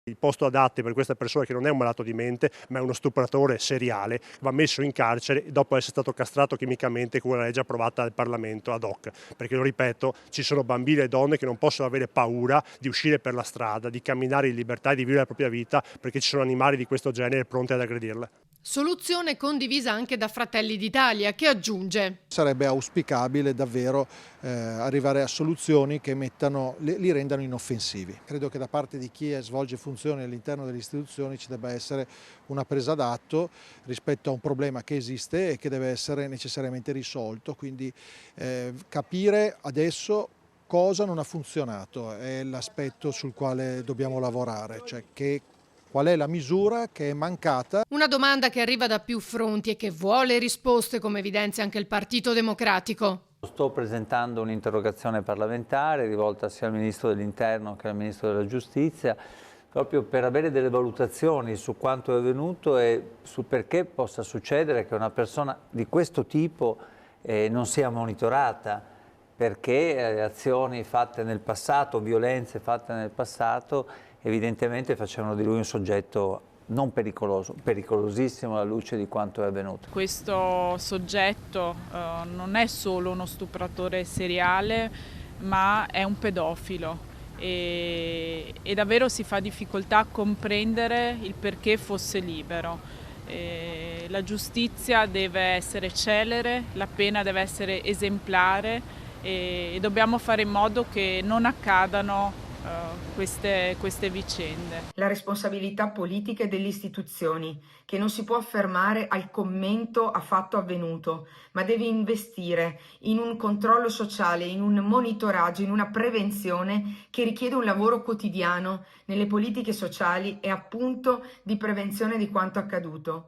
Il posto adatto per questa persona, che non è un malato di mente ma è uno stupratore seriale, va messo in carcere dopo essere stato castrato chimicamente con una legge approvata dal Parlamento ad hoc, perché lo ripeto, ci sono bambini e donne che non possono avere paura di uscire per la strada, di camminare in libertà e di vivere la propria vita, perché ci sono animali di questo genere pronti ad aggredirla. Soluzione condivisa anche da Fratelli d'Italia, che aggiunge: sarebbe auspicabile davvero arrivare a soluzioni che li rendano inoffensivi. Credo che da parte di chi svolge funzioni all'interno delle istituzioni ci debba essere una presa d'atto rispetto a un problema che esiste e che deve essere necessariamente risolto, quindi capire adesso cosa non ha funzionato è l'aspetto sul quale dobbiamo lavorare, cioè qual è la misura che è mancata. Una domanda che arriva da più fronti e che vuole risposte, come evidenzia anche il Partito Democratico. Sto presentando un'interrogazione parlamentare rivolta sia al Ministro dell'Interno che al Ministro della Giustizia, proprio per avere delle valutazioni su quanto è avvenuto e su perché possa succedere che una persona di questo tipo non sia monitorata, perché azioni fatte nel passato, violenze fatte nel passato, evidentemente facevano di lui un soggetto non pericoloso, pericolosissimo alla luce di quanto è avvenuto. Questo soggetto non è solo uno stupratore seriale, ma è un pedofilo e davvero si fa difficoltà a comprendere il perché fosse libero. La giustizia deve essere celere, la pena deve essere esemplare e dobbiamo fare in modo che non accadano queste vicende. La responsabilità politica e delle istituzioni, che non si può fermare al commento a fatto avvenuto, ma deve investire in un controllo sociale, in un monitoraggio, in una prevenzione che richiede un lavoro quotidiano nelle politiche sociali e appunto di prevenzione di quanto accaduto.